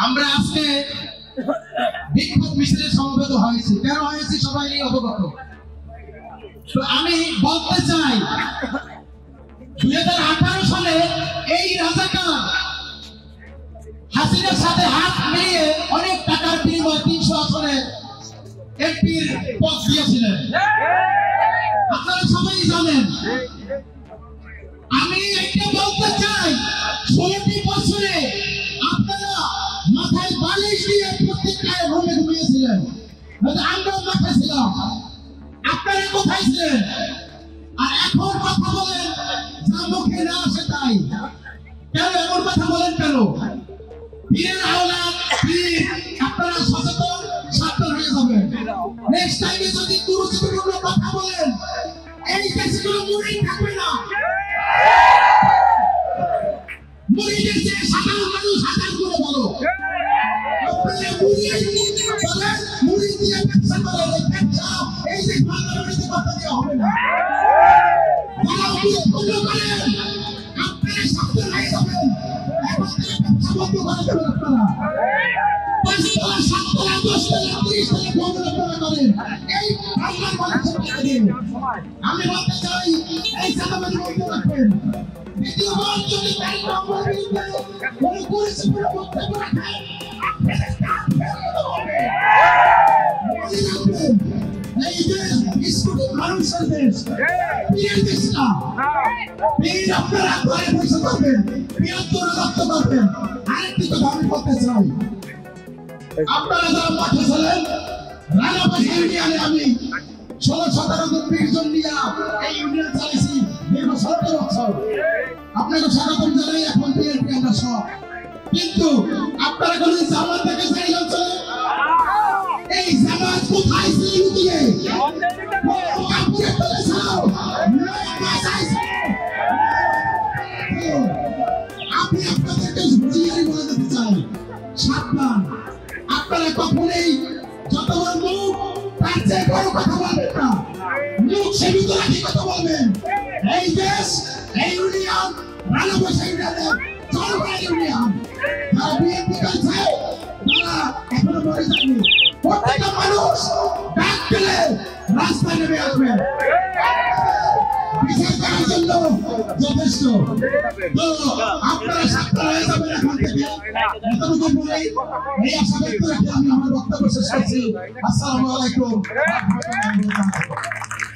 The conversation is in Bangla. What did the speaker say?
আমরা আজকে বিক্ষোভ মিছিলে সমবেত হয়েছি, কেন হয়েছি সবাই অবগত। তো আমি বলতে চাই 2018 সালে এই রাজাকার হাসিনার সাথে হাত মিলিয়ে অনেক টাকার বিনিময়ে 300 আসনে এমপির পদ দিয়েছিলেন, আপনারা সবাই জানেন। আমি একটা বলতে চাই 16টি বছরে আপনারা মাথায় বালিশ দিয়ে প্রত্যেকটা রুমে ঘুমিয়েছিলেন, আমরাও মাথায় ছিলাম, আপনারা কোথায় ছিলেন? আর এখন কথা বলেন যা মুখে না আসে তাই। কেন এমন কথা বলেন কেন? পীরের আওলাদ পীর, আপনারা সচেতন সাবধান হয়ে যাবেন। নেক্সট টাইমে যদি গুরুত্বপূর্ণ কথা বলেন এই দেশে কোনো মুরিদ থাকবে না। মুরিদের যে সাধারণ মানুষ হাজার করে বলো, আপনারা মুরিদ দিয়ে ব্যবসা করেন, এই ব্যবসা এই যে বাংলাদেশে কথা দেওয়া হবে না। যারা মুরিদ বন্ধ করেন আপনারা সাবধান হয়ে যাবেন। এখন থেকে ব্যবসা বন্ধ করে দেবেন আপনারা। 5 তলা 7 তলা 10 তলা 30 তলা ভবন আপনারা করেন, এই বাংলার মানুষের টাকা দিয়ে। আমি বলতে চাই এই জায়গাবাদী বন্ধ রাখবেন। দ্বিতীয়বার যদি তাই নম্বর বিরুদ্ধে কোনো গুরুত্বপূর্ণ বক্তব্য রাখেন এই দেশ বিস্কুটের মানুষের দেশ, পীরের দেশ না। পীর আপনারা ঘরে বসে করবেন, বৃহত্তর রক্ত করবেন। আরেকটি কথা আমি বলতে চাই, আপনারা যারা মাঠে ছিলেন রানাবাসী ইউনিয়নে আমি 16-17 জন 20 জন নিয়ে এই ইউনিয়ন চালিয়েছি দীর্ঘ 16 বছর। আপনাকে স্বাগতম জানাই। এখন বিএনপি আমরা সব, কিন্তু আপনারা কোন জামাত থেকে চাই অঞ্চলে এই জামাত কোথায় ছিল লুকিয়ে? কাপড়ে তুলে ছাড়াও আমি আপনাদেরকে হুঁশিয়ারি বলে দিতে চাই, সাবধান। আপনারা কখনোই যত বড় মুখ তার চেয়ে বড় কথা বলবেন না, মুখ সীমিত রাখি কথা বলবেন। এই দেশ এই ইউনিয়ন রানাবাসী ইউনিয়নের জনগণের ইউনিয়ন। যারা বিএনপি করছে তারা এখনো মরে যায়নি। প্রত্যেকটা মানুষ ডাক পেলে রাস্তায় নেমে আসবেন, বিচার করার জন্য যথেষ্ট। তো আপনারা সাবধান হয়ে যাবেন। এখন থেকে এতটুকু বলে এই আশা ব্যক্ত রেখে আমি আমার বক্তব্য শেষ করছি। আসসালামু আলাইকুম।